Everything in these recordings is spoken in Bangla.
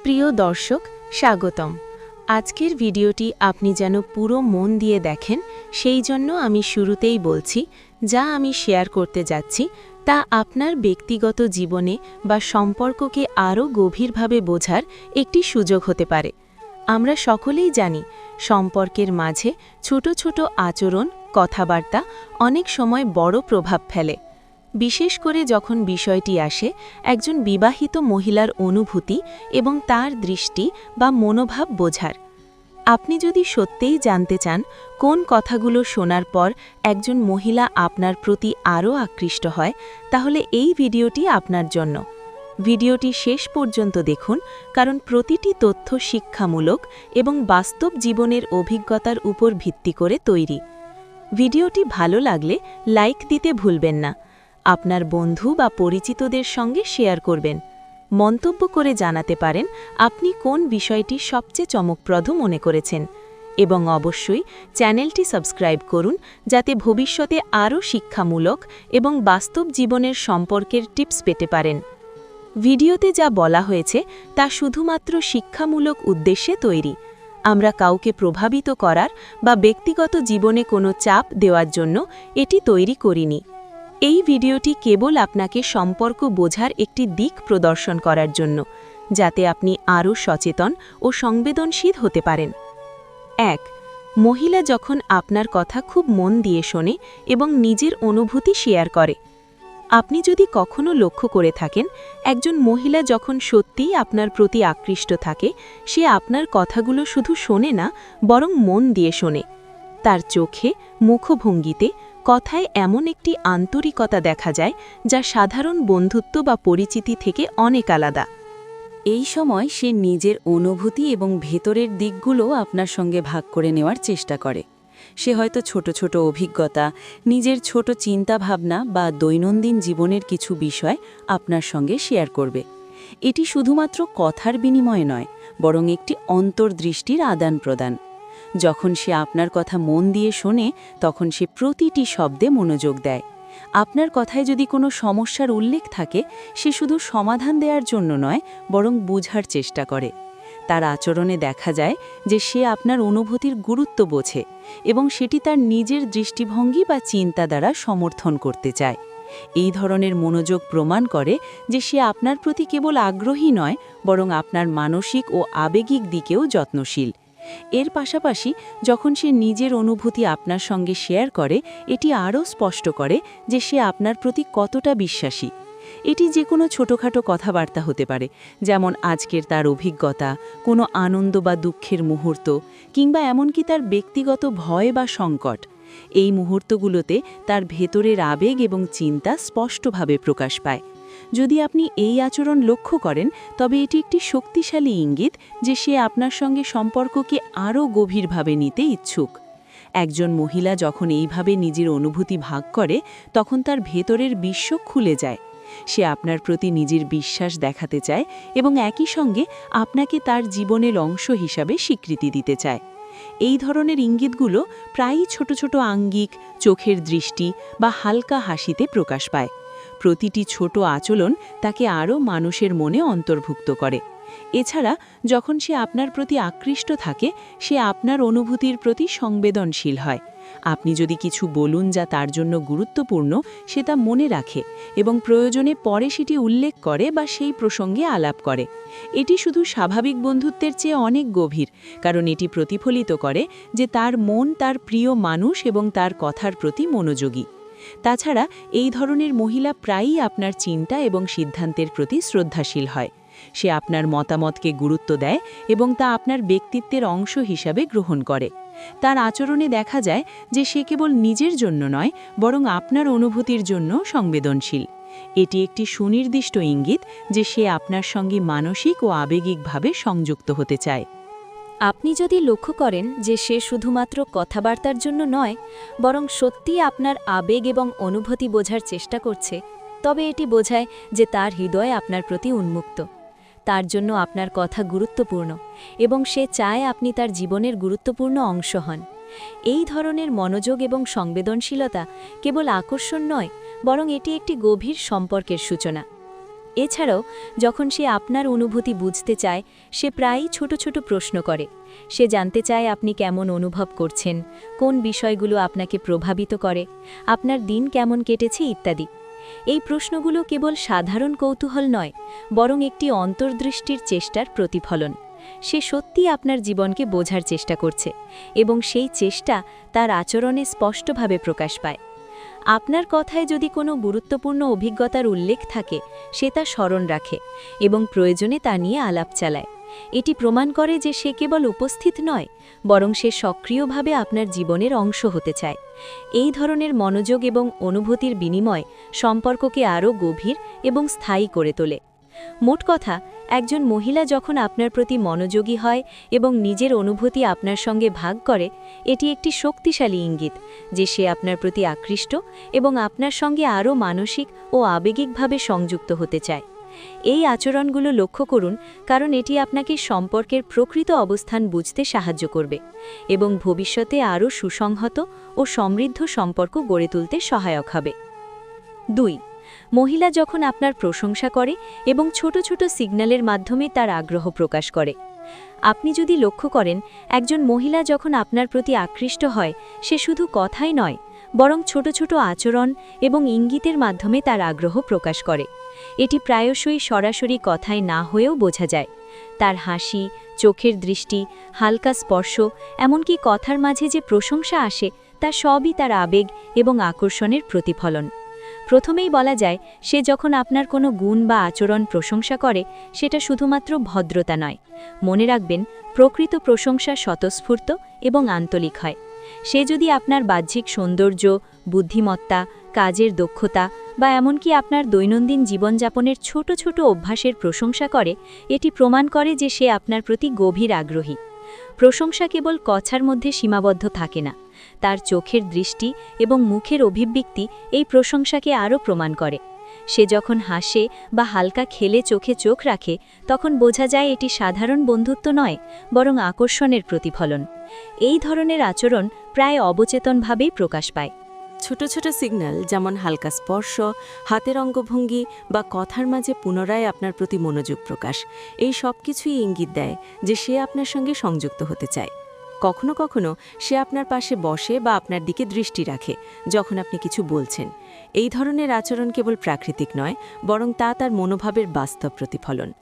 প্রিয় দর্শক, স্বাগতম। আজকের ভিডিওটি আপনি যেন পুরো মন দিয়ে দেখেন, সেই জন্য আমি শুরুতেই বলছি, যা আমি শেয়ার করতে যাচ্ছি তা আপনার ব্যক্তিগত জীবনে বা সম্পর্ককে আরও গভীরভাবে বোঝার একটি সুযোগ হতে পারে। আমরা সকলেই জানি, সম্পর্কের মাঝে ছোট ছোট আচরণ, কথাবার্তা অনেক সময় বড় প্রভাব ফেলে। বিশেষ করে যখন বিষয়টি আসে একজন বিবাহিত মহিলার অনুভূতি এবং তার দৃষ্টি বা মনোভাব বোঝার। আপনি যদি সত্যিই জানতে চান কোন কথাগুলো শোনার পর একজন মহিলা আপনার প্রতি আরও আকৃষ্ট হয়, তাহলে এই ভিডিওটি আপনার জন্য। ভিডিওটি শেষ পর্যন্ত দেখুন, কারণ প্রতিটি তথ্য শিক্ষামূলক এবং বাস্তব জীবনের অভিজ্ঞতার উপর ভিত্তি করে তৈরি। ভিডিওটি ভালো লাগলে লাইক দিতে ভুলবেন না। আপনার বন্ধু বা পরিচিতদের সঙ্গে শেয়ার করবেন। মন্তব্য করে জানাতে পারেন আপনি কোন বিষয়টি সবচেয়ে চমকপ্রদ মনে করেছেন। এবং অবশ্যই চ্যানেলটি সাবস্ক্রাইব করুন, যাতে ভবিষ্যতে আরও শিক্ষামূলক এবং বাস্তব জীবনের সম্পর্কের টিপস পেতে পারেন। ভিডিওতে যা বলা হয়েছে তা শুধুমাত্র শিক্ষামূলক উদ্দেশ্যে তৈরি। আমরা কাউকে প্রভাবিত করার বা ব্যক্তিগত জীবনে কোনো চাপ দেওয়ার জন্য এটি তৈরি করিনি। এই ভিডিওটি কেবল আপনাকে সম্পর্ক বোঝার একটি দিক প্রদর্শন করার জন্য, যাতে আপনি আরও সচেতন ও সংবেদনশীল হতে পারেন। ১. মহিলা যখন আপনার কথা খুব মন দিয়ে শোনে এবং নিজের অনুভূতি শেয়ার করে। আপনি যদি কখনো লক্ষ্য করে থাকেন, একজন মহিলা যখন সত্যিই আপনার প্রতি আকৃষ্ট থাকে, সে আপনার কথাগুলো শুধু শোনে না, বরং মন দিয়ে শোনে। তার চোখে, মুখভঙ্গিতে, কথায় এমন একটি আন্তরিকতা দেখা যায় যা সাধারণ বন্ধুত্ব বা পরিচিতি থেকে অনেক আলাদা। এই সময় সে নিজের অনুভূতি এবং ভেতরের দিকগুলো আপনার সঙ্গে ভাগ করে নেওয়ার চেষ্টা করে। সে হয়তো ছোট ছোট অভিজ্ঞতা, নিজের ছোট চিন্তাভাবনা বা দৈনন্দিন জীবনের কিছু বিষয় আপনার সঙ্গে শেয়ার করবে। এটি শুধুমাত্র কথার বিনিময় নয়, বরং একটি অন্তর্দৃষ্টির আদান প্রদান। যখন সে আপনার কথা মন দিয়ে শোনে, তখন সে প্রতিটি শব্দে মনোযোগ দেয়। আপনার কথায় যদি কোনো সমস্যার উল্লেখ থাকে, সে শুধু সমাধান দেওয়ার জন্য নয়, বরং বোঝার চেষ্টা করে। তার আচরণে দেখা যায় যে সে আপনার অনুভূতির গুরুত্ব বোঝে এবং সেটি তার নিজের দৃষ্টিভঙ্গি বা চিন্তা দ্বারা সমর্থন করতে চায়। এই ধরনের মনোযোগ প্রমাণ করে যে সে আপনার প্রতি কেবল আগ্রহী নয়, বরং আপনার মানসিক ও আবেগিক দিকেও যত্নশীল। এর পাশাপাশি যখন সে নিজের অনুভূতি আপনার সঙ্গে শেয়ার করে, এটি আরও স্পষ্ট করে যে সে আপনার প্রতি কতটা বিশ্বাসী। এটি যে কোনো ছোটোখাটো কথাবার্তা হতে পারে, যেমন আজকের তার অভিজ্ঞতা, কোনো আনন্দ বা দুঃখের মুহূর্ত, কিংবা এমনকি তার ব্যক্তিগত ভয় বা সংকট। এই মুহূর্তগুলোতে তার ভেতরের আবেগ এবং চিন্তা স্পষ্টভাবে প্রকাশ পায়। যদি আপনি এই আচরণ লক্ষ্য করেন, তবে এটি একটি শক্তিশালী ইঙ্গিত যে সে আপনার সঙ্গে সম্পর্ককে আরও গভীরভাবে নিতে ইচ্ছুক। একজন মহিলা যখন এইভাবে নিজের অনুভূতি ভাগ করে, তখন তার ভেতরের বিশ্ব খুলে যায়। সে আপনার প্রতি নিজের বিশ্বাস দেখাতে চায় এবং একই সঙ্গে আপনাকে তার জীবনের অংশ হিসাবে স্বীকৃতি দিতে চায়। এই ধরনের ইঙ্গিতগুলো প্রায়ই ছোট ছোট আঙ্গিক, চোখের দৃষ্টি বা হালকা হাসিতে প্রকাশ পায়। প্রতিটি ছোট আচরণ তাকে আরও মানুষের মনে অন্তর্ভুক্ত করে। এছাড়া যখন সে আপনার প্রতি আকৃষ্ট থাকে, সে আপনার অনুভূতির প্রতি সংবেদনশীল হয়। আপনি যদি কিছু বলুন যা তার জন্য গুরুত্বপূর্ণ, সে তা মনে রাখে এবং প্রয়োজনে পরে সেটি উল্লেখ করে বা সেই প্রসঙ্গে আলাপ করে। এটি শুধু স্বাভাবিক বন্ধুত্বের চেয়ে অনেক গভীর, কারণ এটি প্রতিফলিত করে যে তার মন তার প্রিয় মানুষ এবং তার কথার প্রতি মনোযোগী। তাছাড়া এই ধরনের মহিলা প্রায়ই আপনার চিন্তা এবং সিদ্ধান্তের প্রতি শ্রদ্ধাশীল হয়। সে আপনার মতামতকে গুরুত্ব দেয় এবং তা আপনার ব্যক্তিত্বের অংশ হিসাবে গ্রহণ করে। তার আচরণে দেখা যায় যে সে কেবল নিজের জন্য নয়, বরং আপনার অনুভূতির জন্য সংবেদনশীল। এটি একটি সুনির্দিষ্ট ইঙ্গিত যে সে আপনার সঙ্গে মানসিক ও আবেগিকভাবে সংযুক্ত হতে চায়। আপনি যদি লক্ষ্য করেন যে সে শুধুমাত্র কথাবার্তার জন্য নয়, বরং সত্যিই আপনার আবেগ এবং অনুভূতি বোঝার চেষ্টা করছে, তবে এটি বোঝায় যে তার হৃদয় আপনার প্রতি উন্মুক্ত। তার জন্য আপনার কথা গুরুত্বপূর্ণ এবং সে চায় আপনি তার জীবনের গুরুত্বপূর্ণ অংশ হন। এই ধরনের মনোযোগ এবং সংবেদনশীলতা কেবল আকর্ষণ নয়, বরং এটি একটি গভীর সম্পর্কের সূচনা। এছাড়াও যখন সে আপনার অনুভূতি বুঝতে চায়, সে প্রায়ই ছোট ছোট প্রশ্ন করে। সে জানতে চায় আপনি কেমন অনুভব করছেন, কোন বিষয়গুলো আপনাকে প্রভাবিত করে, আপনার দিন কেমন কেটেছে ইত্যাদি। এই প্রশ্নগুলো কেবল সাধারণ কৌতূহল নয়, বরং একটি অন্তর্দৃষ্টির চেষ্টার প্রতিফলন। সে সত্যিই আপনার জীবনকে বোঝার চেষ্টা করছে এবং সেই চেষ্টা তার আচরণে স্পষ্টভাবে প্রকাশ পায়। আপনার কথায় যদি কোনো গুরুত্বপূর্ণ অভিজ্ঞতার উল্লেখ থাকে, সে তা স্মরণ রাখে এবং প্রয়োজনে তা নিয়ে আলাপ চালায়। এটি প্রমাণ করে যে সে কেবল উপস্থিত নয়, বরং সে সক্রিয়ভাবে আপনার জীবনের অংশ হতে চায়। এই ধরনের মনোযোগ এবং অনুভূতির বিনিময় সম্পর্ককে আরও গভীর এবং স্থায়ী করে তোলে। মোট কথা, একজন মহিলা যখন আপনার প্রতি মনোযোগী হয় এবং নিজের অনুভূতি আপনার সঙ্গে ভাগ করে, এটি একটি শক্তিশালী ইঙ্গিত যে সে আপনার প্রতি আকৃষ্ট এবং আপনার সঙ্গে আরও মানসিক ও আবেগিকভাবে সংযুক্ত হতে চায়। এই আচরণগুলো লক্ষ্য করুন, কারণ এটি আপনাকে সম্পর্কের প্রকৃত অবস্থান বুঝতে সাহায্য করবে এবং ভবিষ্যতে আরও সুসংহত ও সমৃদ্ধ সম্পর্ক গড়ে তুলতে সহায়ক হবে। 2. মহিলা যখন আপনার প্রশংসা করে এবং ছোট ছোট সিগন্যালের মাধ্যমে তার আগ্রহ প্রকাশ করে। আপনি যদি লক্ষ্য করেন, একজন মহিলা যখন আপনার প্রতি আকৃষ্ট হয়, সে শুধু কথাই নয়, বরং ছোট ছোট আচরণ এবং ইঙ্গিতের মাধ্যমে তার আগ্রহ প্রকাশ করে। এটি প্রায়শই সরাসরি কথায় না হয়েও বোঝা যায়। তার হাসি, চোখের দৃষ্টি, হালকা স্পর্শ, এমনকি কথার মাঝে যে প্রশংসা আসে, তা সবই তার আবেগ এবং আকর্ষণের প্রতিফলন। প্রথমেই বলা যায়, সে যখন আপনার কোনো গুণ বা আচরণ প্রশংসা করে, সেটা শুধুমাত্র ভদ্রতা নয়। মনে রাখবেন, প্রকৃত প্রশংসা স্বতঃস্ফূর্ত এবং আন্তরিক হয়। সে যদি আপনার বাহ্যিক সৌন্দর্য, বুদ্ধিমত্তা, কাজের দক্ষতা বা এমনকি আপনার দৈনন্দিন জীবনযাপনের ছোট ছোট অভ্যাসের প্রশংসা করে, এটি প্রমাণ করে যে সে আপনার প্রতি গভীর আগ্রহী। প্রশংসা কেবল কথার মধ্যে সীমাবদ্ধ থাকে না, তার চোখের দৃষ্টি এবং মুখের অভিব্যক্তি এই প্রশংসাকে আরও প্রমাণ করে। সে যখন হাসে বা হালকা খেলে চোখে চোখ রাখে, তখন বোঝা যায় এটি সাধারণ বন্ধুত্ব নয়, বরং আকর্ষণের প্রতিফলন। এই ধরনের আচরণ প্রায় অবচেতনভাবেই প্রকাশ পায়। ছোট ছোট সিগন্যাল, যেমন হালকা স্পর্শ, হাতের অঙ্গভঙ্গি বা কথার মাঝে পুনরায় আপনার প্রতি মনোযোগ প্রকাশ, এই সব কিছুই ইঙ্গিত দেয় যে সে আপনার সঙ্গে সংযুক্ত হতে চায়। কখনো কখনো সে আপনার পাশে বসে বা আপনার দিকে দৃষ্টি রাখে যখন আপনি কিছু বলছেন। এই ধরনের আচরণ কেবল প্রাকৃতিক নয়, বরং তা তার মনোভাবের বাস্তব প্রতিফলন।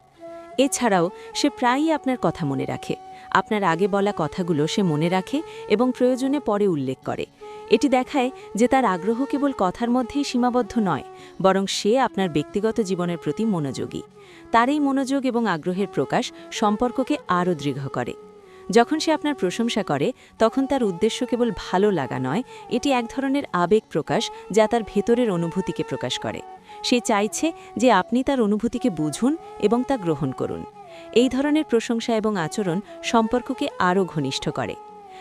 এছাড়াও সে প্রায়ই আপনার কথা মনে রাখে। আপনার আগে বলা কথাগুলো সে মনে রাখে এবং প্রয়োজনে পরে উল্লেখ করে। এটি দেখায় যে তার আগ্রহ কেবল কথার মধ্যেই সীমাবদ্ধ নয়, বরং সে আপনার ব্যক্তিগত জীবনের প্রতি মনোযোগী। তার এই মনোযোগ এবং আগ্রহের প্রকাশ সম্পর্ককে আরও দৃঢ় করে। যখন সে আপনার প্রশংসা করে, তখন তার উদ্দেশ্য কেবল ভালো লাগা নয়, এটি এক ধরনের আবেগ প্রকাশ যা তার ভেতরের অনুভূতিকে প্রকাশ করে। সে চাইছে যে আপনি তার অনুভূতিকে বুঝুন এবং তা গ্রহণ করুন। এই ধরনের প্রশংসা এবং আচরণ সম্পর্ককে আরও ঘনিষ্ঠ করে।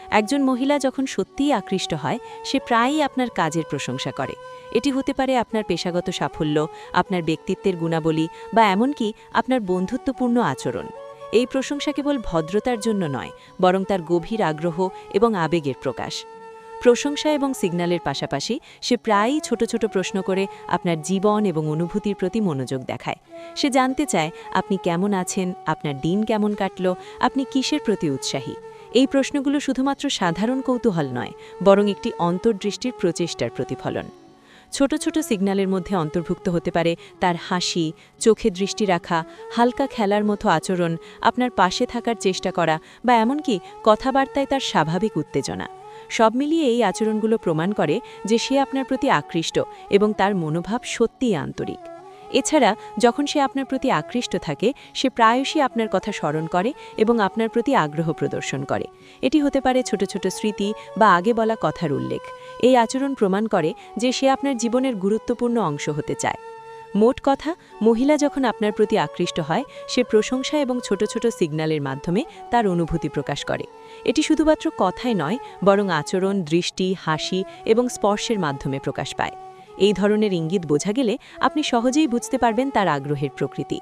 একজন মহিলা যখন সত্যিই আকৃষ্ট হয়, সে প্রায়ই আপনার কাজের প্রশংসা করে। এটি হতে পারে আপনার পেশাগত সাফল্য, আপনার ব্যক্তিত্বের গুণাবলী বা এমনকি আপনার বন্ধুত্বপূর্ণ আচরণ। এই প্রশংসা কেবল ভদ্রতার জন্য নয়, বরং তার গভীর আগ্রহ এবং আবেগের প্রকাশ। প্রশংসা এবং সিগন্যালের পাশাপাশি সে প্রায়ই ছোট ছোট প্রশ্ন করে আপনার জীবন এবং অনুভূতির প্রতি মনোযোগ দেখায়। সে জানতে চায় আপনি কেমন আছেন, আপনার দিন কেমন কাটল, আপনি কিসের প্রতি উৎসাহী। এই প্রশ্নগুলো শুধুমাত্র সাধারণ কৌতূহল নয়, বরং একটি অন্তর্দৃষ্টির প্রচেষ্টার প্রতিফলন। ছোট ছোট সিগন্যালের মধ্যে অন্তর্ভুক্ত হতে পারে তার হাসি, চোখে দৃষ্টি রাখা, হালকা খেলার মতো আচরণ, আপনার পাশে থাকার চেষ্টা করা বা এমনকি কথাবার্তায় তার স্বাভাবিক উত্তেজনা। সব মিলিয়ে এই আচরণগুলো প্রমাণ করে যে সে আপনার প্রতি আকৃষ্ট এবং তার মনোভাব সত্যিই আন্তরিক। এছাড়া যখন সে আপনার প্রতি আকৃষ্ট থাকে, সে প্রায়শই আপনার কথা স্মরণ করে এবং আপনার প্রতি আগ্রহ প্রদর্শন করে। এটি হতে পারে ছোট ছোট স্মৃতি বা আগে বলা কথার উল্লেখ। এই আচরণ প্রমাণ করে যে সে আপনার জীবনের গুরুত্বপূর্ণ অংশ হতে চায়। মোট কথা, মহিলা যখন আপনার প্রতি আকৃষ্ট হয়, সে প্রশংসা এবং ছোট ছোট সিগন্যালের মাধ্যমে তার অনুভূতি প্রকাশ করে। এটি শুধুমাত্র কথাই নয়, বরং আচরণ, দৃষ্টি, হাসি এবং স্পর্শের মাধ্যমে প্রকাশ পায়। এই ধরনের ইঙ্গিত বোঝা গেলে আপনি সহজেই বুঝতে পারবেন তার আগ্রহের প্রকৃতি।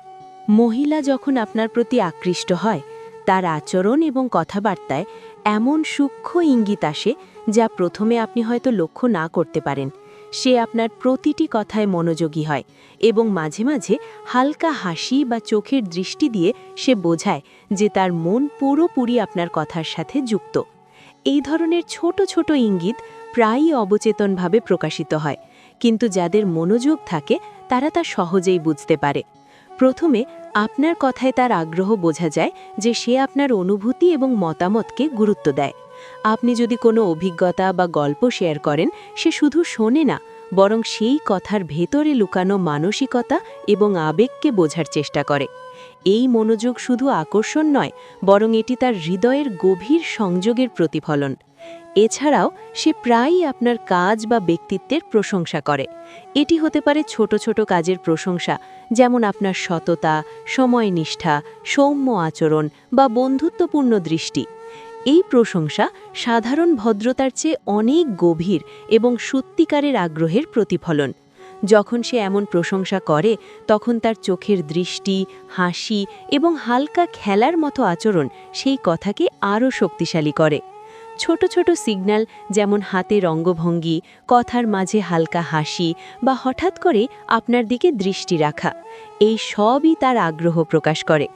মহিলা যখন আপনার প্রতি আকৃষ্ট হয়, তার আচরণ এবং কথাবার্তায় এমন সূক্ষ্ম ইঙ্গিত আসে যা প্রথমে আপনি হয়তো লক্ষ্য না করতে পারেন। সে আপনার প্রতিটি কথায় মনোযোগী হয় এবং মাঝে মাঝে হালকা হাসি বা চোখের দৃষ্টি দিয়ে সে বোঝায় যে তার মন পুরোপুরি আপনার কথার সাথে যুক্ত। এই ধরনের ছোট ছোট ইঙ্গিত প্রায়ই অবচেতনভাবে প্রকাশিত হয়, কিন্তু যাদের মনোযোগ থাকে তারা তা সহজেই বুঝতে পারে। প্রথমে আপনার কথায় তার আগ্রহ বোঝা যায় যে সে আপনার অনুভূতি এবং মতামতকে গুরুত্ব দেয়। আপনি যদি কোনো অভিজ্ঞতা বা গল্প শেয়ার করেন, সে শুধু শোনে না, বরং সেই কথার ভেতরে লুকানো মানসিকতা এবং আবেগকে বোঝার চেষ্টা করে। এই মনোযোগ শুধু আকর্ষণ নয়, বরং এটি তার হৃদয়ের গভীর সংযোগের প্রতিফলন। এছাড়াও সে প্রায়ই আপনার কাজ বা ব্যক্তিত্বের প্রশংসা করে। এটি হতে পারে ছোট ছোট কাজের প্রশংসা, যেমন আপনার সততা, সময়নিষ্ঠা, সৌম্য আচরণ বা বন্ধুত্বপূর্ণ দৃষ্টি। এই প্রশংসা সাধারণ ভদ্রতার চেয়ে অনেক গভীর এবং সত্যিকারের আগ্রহের প্রতিফলন। যখন সে এমন প্রশংসা করে, তখন তার চোখের দৃষ্টি, হাসি এবং হালকা খেলার মতো আচরণ সেই কথাকে আরও শক্তিশালী করে। ছোট ছোট সিগন্যাল, যেমন হাতের অঙ্গভঙ্গি, কথার মাঝে হালকা হাসি বা হঠাৎ করে আপনার দিকে দৃষ্টি রাখা, এই সবই তার আগ্রহ প্রকাশ করে।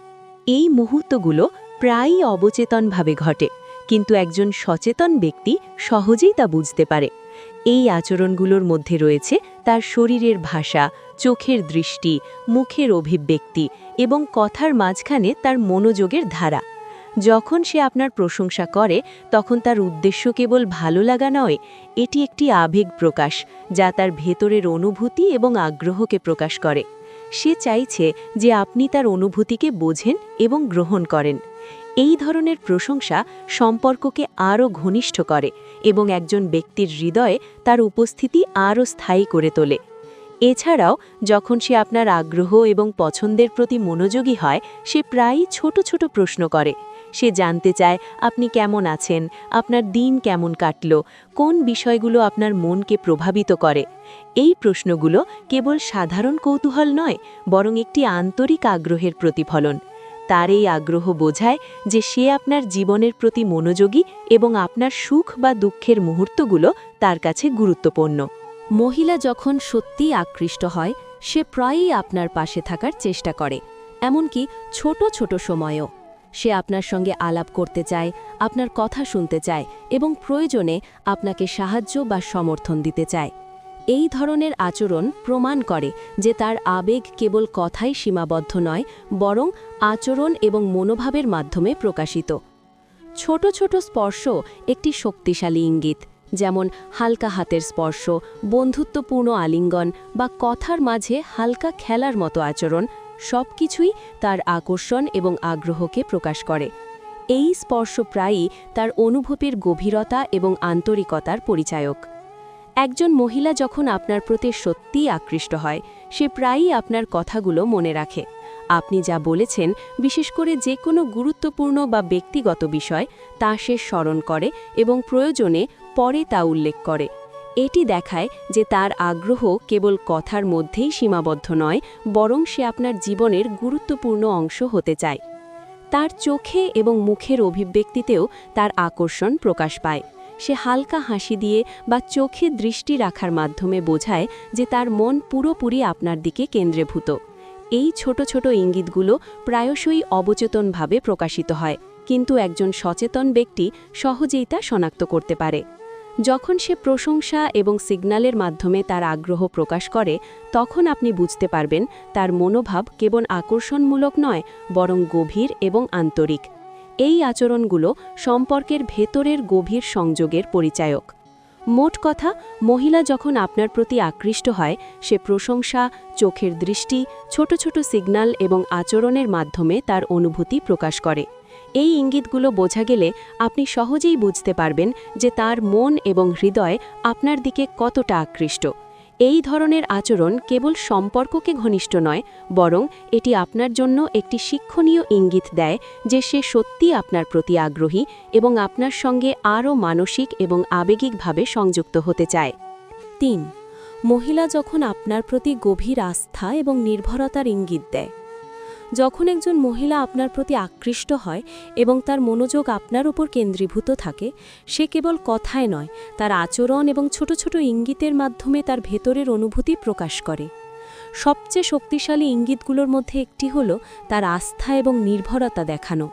এই মুহূর্তগুলো প্রায়ই অবচেতনভাবে ঘটে, কিন্তু একজন সচেতন ব্যক্তি সহজেই তা বুঝতে পারে। এই আচরণগুলোর মধ্যে রয়েছে তার শরীরের ভাষা, চোখের দৃষ্টি, মুখের অভিব্যক্তি এবং কথার মাঝখানে তার মনোযোগের ধারা। যখন সে আপনার প্রশংসা করে, তখন তার উদ্দেশ্য কেবল ভালো লাগা নয়, এটি একটি আবেগ প্রকাশ যা তার ভেতরের অনুভূতি এবং আগ্রহকে প্রকাশ করে। সে চাইছে যে আপনি তার অনুভূতিকে বোঝেন এবং গ্রহণ করেন। এই ধরনের প্রশংসা সম্পর্ককে আরও ঘনিষ্ঠ করে এবং একজন ব্যক্তির হৃদয়ে তার উপস্থিতি আরও স্থায়ী করে তোলে। এছাড়াও যখন সে আপনার আগ্রহ এবং পছন্দের প্রতি মনোযোগী হয়, সে প্রায়ই ছোট ছোট প্রশ্ন করে। সে জানতে চায় আপনি কেমন আছেন, আপনার দিন কেমন কাটল, কোন বিষয়গুলো আপনার মনকে প্রভাবিত করে। এই প্রশ্নগুলো কেবল সাধারণ কৌতূহল নয়, বরং একটি আন্তরিক আগ্রহের প্রতিফলন। তার এই আগ্রহ বোঝায় যে সে আপনার জীবনের প্রতি মনোযোগী এবং আপনার সুখ বা দুঃখের মুহূর্তগুলো তার কাছে গুরুত্বপূর্ণ। মহিলা যখন সত্যিই আকৃষ্ট হয়, সে প্রায়ই আপনার পাশে থাকার চেষ্টা করে, এমনকি ছোট ছোট সময়েও। সে আপনার সঙ্গে আলাপ করতে চায়, আপনার কথা শুনতে চায় এবং প্রয়োজনে আপনাকে সাহায্য বা সমর্থন দিতে চায়। এই ধরনের আচরণ প্রমাণ করে যে তার আবেগ কেবল কথাই সীমাবদ্ধ নয়, বরং আচরণ এবং মনোভাবের মাধ্যমে প্রকাশিত। ছোট ছোট স্পর্শ একটি শক্তিশালী ইঙ্গিত, যেমন হালকা হাতের স্পর্শ, বন্ধুত্বপূর্ণ আলিঙ্গন বা কথার মাঝে হালকা খেলার মতো আচরণ, সবকিছুই তার আকর্ষণ এবং আগ্রহকে প্রকাশ করে। এই স্পর্শ প্রায়ই তার অনুভূতির গভীরতা এবং আন্তরিকতার পরিচায়ক। একজন মহিলা যখন আপনার প্রতি সত্যিই আকৃষ্ট হয়, সে প্রায়ই আপনার কথাগুলো মনে রাখে। আপনি যা বলেছেন, বিশেষ করে যে কোনো গুরুত্বপূর্ণ বা ব্যক্তিগত বিষয়, তা সে স্মরণ করে এবং প্রয়োজনে পরে তা উল্লেখ করে। এটি দেখায় যে তার আগ্রহ কেবল কথার মধ্যেই সীমাবদ্ধ নয়, বরং সে আপনার জীবনের গুরুত্বপূর্ণ অংশ হতে চায়। তার চোখে এবং মুখের অভিব্যক্তিতেও তার আকর্ষণ প্রকাশ পায়। সে হালকা হাসি দিয়ে বা চোখে দৃষ্টি রাখার মাধ্যমে বোঝায় যে তার মন পুরোপুরি আপনার দিকে কেন্দ্রীভূত। এই ছোট ছোট ইঙ্গিতগুলো প্রায়শই অবচেতনভাবে প্রকাশিত হয়, কিন্তু একজন সচেতন ব্যক্তি সহজেই তা শনাক্ত করতে পারে। যখন সে প্রশংসা এবং সিগন্যালের মাধ্যমে তার আগ্রহ প্রকাশ করে, তখন আপনি বুঝতে পারবেন তার মনোভাব কেবল আকর্ষণমূলক নয়, বরং গভীর এবং আন্তরিক। এই আচরণগুলো সম্পর্কের ভেতরের গভীর সংযোগের পরিচায়ক। মোট কথা, মহিলা যখন আপনার প্রতি আকৃষ্ট হয়, সে প্রশংসা, চোখের দৃষ্টি, ছোট ছোট সিগন্যাল এবং আচরণের মাধ্যমে তার অনুভূতি প্রকাশ করে। এই ইঙ্গিতগুলো বোঝা গেলে আপনি সহজেই বুঝতে পারবেন যে তার মন এবং হৃদয় আপনার দিকে কতটা আকৃষ্ট। এই ধরনের আচরণ কেবল সম্পর্ককে ঘনিষ্ঠ নয়, বরং এটি আপনার জন্য একটি শিক্ষণীয় ইঙ্গিত দেয় যে সে সত্যিই আপনার প্রতি আগ্রহী এবং আপনার সঙ্গে আরও মানসিক এবং আবেগিকভাবে সংযুক্ত হতে চায়। 3. মহিলা যখন আপনার প্রতি গভীর আস্থা এবং নির্ভরতার ইঙ্গিত দেয়। যখন একজন মহিলা আপনার প্রতি আকৃষ্ট হয় এবং তার মনোযোগ আপনার উপর কেন্দ্রীভূত থাকে, সে কেবল কথায় নয়, তার আচরণ এবং ছোট ছোট ইঙ্গিতের মাধ্যমে তার ভেতরের অনুভূতি প্রকাশ করে। সবচেয়ে শক্তিশালী ইঙ্গিতগুলোর মধ্যে একটি হল তার আস্থা এবং নির্ভরতা দেখানো।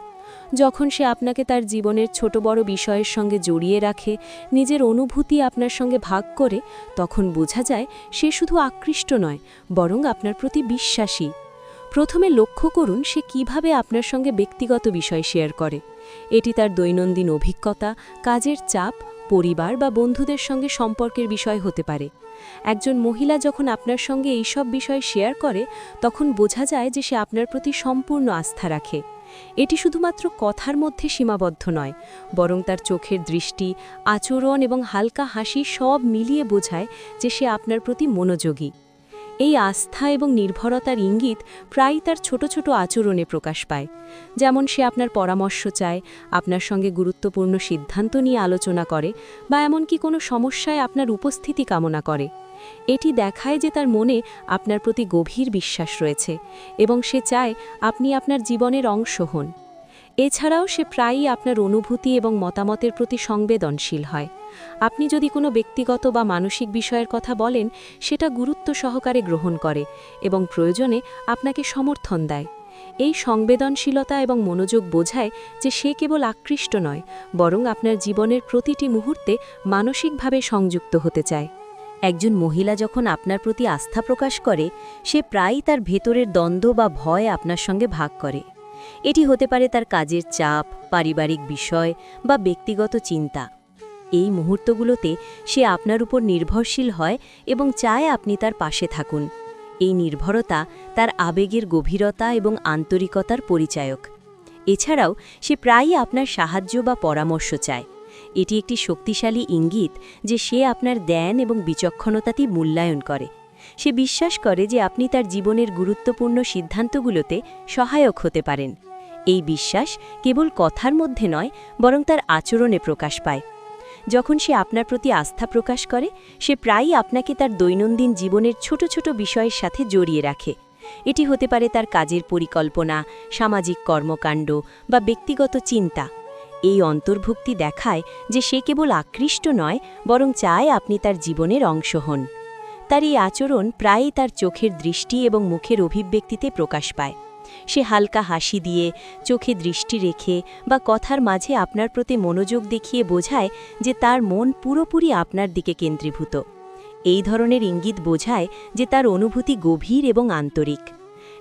যখন সে আপনাকে তার জীবনের ছোট বড় বিষয়ের সঙ্গে জড়িয়ে রাখে, নিজের অনুভূতি আপনার সঙ্গে ভাগ করে, তখন বোঝা যায় সে শুধু আকৃষ্ট নয়, বরং আপনার প্রতি বিশ্বাসী। প্রথমে লক্ষ্য করুন সে কিভাবে আপনার সঙ্গে ব্যক্তিগত বিষয় শেয়ার করে। এটি তার দৈনন্দিন অভিজ্ঞতা, কাজের চাপ, পরিবার বা বন্ধুদের সঙ্গে সম্পর্কের বিষয় হতে পারে। একজন মহিলা যখন আপনার সঙ্গে এইসব বিষয় শেয়ার করে, তখন বোঝা যায় যে সে আপনার প্রতি সম্পূর্ণ আস্থা রাখে। এটি শুধুমাত্র কথার মধ্যে সীমাবদ্ধ নয়, বরং তার চোখের দৃষ্টি, আচরণ এবং হালকা হাসি সব মিলিয়ে বোঝায় যে সে আপনার প্রতি মনোযোগী। এই আস্থা এবং নির্ভরতার ইঙ্গিত প্রায়ই তার ছোট ছোট আচরণে প্রকাশ পায়। যেমন সে আপনার পরামর্শ চায়, আপনার সঙ্গে গুরুত্বপূর্ণ সিদ্ধান্ত নিয়ে আলোচনা করে, বা এমনকি কোনো সমস্যায় আপনার উপস্থিতি কামনা করে। এটি দেখায় যে তার মনে আপনার প্রতি গভীর বিশ্বাস রয়েছে এবং সে চায় আপনি আপনার জীবনের অংশ হন। এছাড়াও সে প্রায়ই আপনার অনুভূতি এবং মতামতের প্রতি সংবেদনশীল হয়। আপনি যদি কোনো ব্যক্তিগত বা মানসিক বিষয়ের কথা বলেন, সেটা গুরুত্ব সহকারে গ্রহণ করে এবং প্রয়োজনে আপনাকে সমর্থন দেয়। এই সংবেদনশীলতা এবং মনোযোগ বোঝায় যে সে কেবল আকৃষ্ট নয়, বরং আপনার জীবনের প্রতিটি মুহূর্তে মানসিকভাবে সংযুক্ত হতে চায়। একজন মহিলা যখন আপনার প্রতি আস্থা প্রকাশ করে, সে প্রায়ই তার ভেতরের দ্বন্দ্ব বা ভয় আপনার সঙ্গে ভাগ করে। এটি হতে পারে তার কাজের চাপ, পারিবারিক বিষয় বা ব্যক্তিগত চিন্তা। এই মুহূর্তগুলোতে সে আপনার উপর নির্ভরশীল হয় এবং চায় আপনি তার পাশে থাকুন। এই নির্ভরতা তার আবেগের গভীরতা এবং আন্তরিকতার পরিচায়ক। এছাড়াও সে প্রায়ই আপনার সাহায্য বা পরামর্শ চায়। এটি একটি শক্তিশালী ইঙ্গিত যে সে আপনার জ্ঞান এবং বিচক্ষণতাটি মূল্যায়ন করে। সে বিশ্বাস করে যে আপনি তার জীবনের গুরুত্বপূর্ণ সিদ্ধান্তগুলোতে সহায়ক হতে পারেন। এই বিশ্বাস কেবল কথার মধ্যে নয়, বরং তার আচরণে প্রকাশ পায়। যখন সে আপনার প্রতি আস্থা প্রকাশ করে, সে প্রায়ই আপনাকে তার দৈনন্দিন জীবনের ছোট ছোট বিষয়ের সাথে জড়িয়ে রাখে। এটি হতে পারে তার কাজের পরিকল্পনা, সামাজিক কর্মকাণ্ড বা ব্যক্তিগত চিন্তা। এই অন্তর্ভুক্তি দেখায় যে সে কেবল আকৃষ্ট নয়, বরং চায় আপনি তার জীবনের অংশ হন। তার এই আচরণ প্রায়ই তার চোখের দৃষ্টি এবং মুখের অভিব্যক্তিতে প্রকাশ পায়। সে হালকা হাসি দিয়ে, চোখে দৃষ্টি রেখে বা কথার মাঝে আপনার প্রতি মনোযোগ দেখিয়ে বোঝায় যে তার মন পুরোপুরি আপনার দিকে কেন্দ্রীভূত। এই ধরনের ইঙ্গিত বোঝায় যে তার অনুভূতি গভীর এবং আন্তরিক।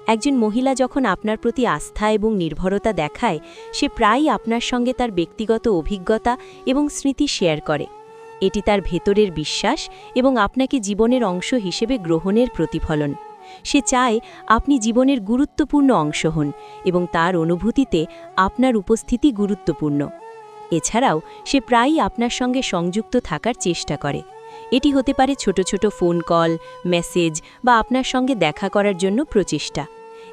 একজন মহিলা যখন আপনার প্রতি আস্থা এবং নির্ভরতা দেখায়, সে প্রায়ই আপনার সঙ্গে তার ব্যক্তিগত অভিজ্ঞতা এবং স্মৃতি শেয়ার করে। এটি তার ভেতরের বিশ্বাস এবং আপনাকে জীবনের অংশ হিসেবে গ্রহণের প্রতিফলন। সে চায় আপনি জীবনের গুরুত্বপূর্ণ অংশ হন এবং তার অনুভূতিতে আপনার উপস্থিতি গুরুত্বপূর্ণ। এছাড়াও সে প্রায়ই আপনার সঙ্গে সংযুক্ত থাকার চেষ্টা করে। এটি হতে পারে ছোট ছোট ফোন কল, মেসেজ বা আপনার সঙ্গে দেখা করার জন্য প্রচেষ্টা।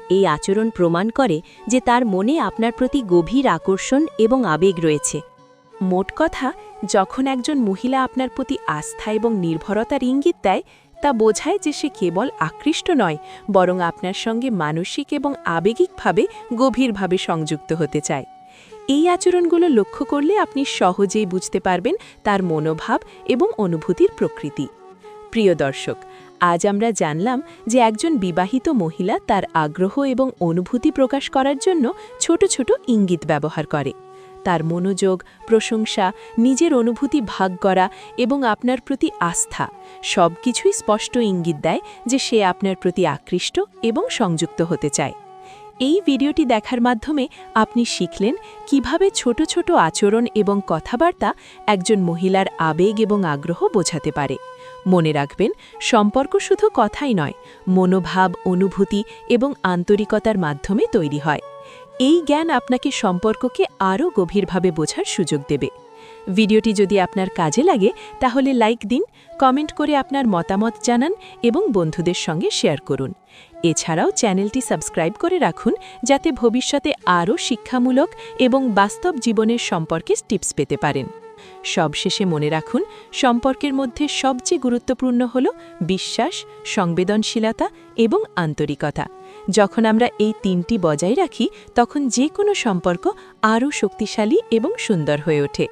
এই আচরণ প্রমাণ করে যে তার মনে আপনার প্রতি গভীর আকর্ষণ এবং আবেগ রয়েছে। মোট কথা, যখন একজন মহিলা আপনার প্রতি আস্থা এবং নির্ভরতার ইঙ্গিত দেয়, তা বোঝায় যে সে কেবল আকৃষ্ট নয়, বরং আপনার সঙ্গে মানসিক এবং আবেগিকভাবে গভীরভাবে সংযুক্ত হতে চায়। এই আচরণগুলো লক্ষ্য করলে আপনি সহজেই বুঝতে পারবেন তার মনোভাব এবং অনুভূতির প্রকৃতি। প্রিয় দর্শক, আজ আমরা জানলাম যে একজন বিবাহিত মহিলা তার আগ্রহ এবং অনুভূতি প্রকাশ করার জন্য ছোট ছোট ইঙ্গিত ব্যবহার করে। তার মনোযোগ, প্রশংসা, নিজের অনুভূতি ভাগ করা এবং আপনার প্রতি আস্থা সবকিছুই স্পষ্ট ইঙ্গিত দেয় যে সে আপনার প্রতি আকৃষ্ট এবং সংযুক্ত হতে চায়। এই ভিডিওটি দেখার মাধ্যমে আপনি শিখলেন কিভাবে ছোট ছোট আচরণ এবং কথাবার্তা একজন মহিলার আবেগ এবং আগ্রহ বোঝাতে পারে। মনে রাখবেন, সম্পর্ক শুধু কথাই নয়, মনোভাব, অনুভূতি এবং আন্তরিকতার মাধ্যমে তৈরি হয়। এই জ্ঞান আপনাকে সম্পর্ককে আরও গভীরভাবে বোঝার সুযোগ দেবে। ভিডিওটি যদি আপনার কাজে লাগে তাহলে লাইক দিন, কমেন্ট করে আপনার মতামত জানান এবং বন্ধুদের সঙ্গে শেয়ার করুন। এছাড়াও চ্যানেলটি সাবস্ক্রাইব করে রাখুন যাতে ভবিষ্যতে আরও শিক্ষামূলক এবং বাস্তব জীবনের সম্পর্কে টিপস পেতে পারেন। সবশেষে মনে রাখুন, সম্পর্কের মধ্যে সবচেয়ে গুরুত্বপূর্ণ হল বিশ্বাস, সংবেদনশীলতা এবং আন্তরিকতা। যখন আমরা এই তিনটি বজায় রাখি, তখন যে কোনো সম্পর্ক আরও শক্তিশালী এবং সুন্দর হয়ে ওঠে।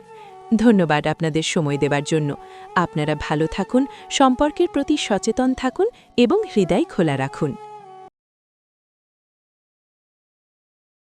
ধন্যবাদ আপনাদের সময় দেবার জন্য। আপনারা ভালো থাকুন, সম্পর্কের প্রতি সচেতন থাকুন এবং হৃদয় খোলা রাখুন।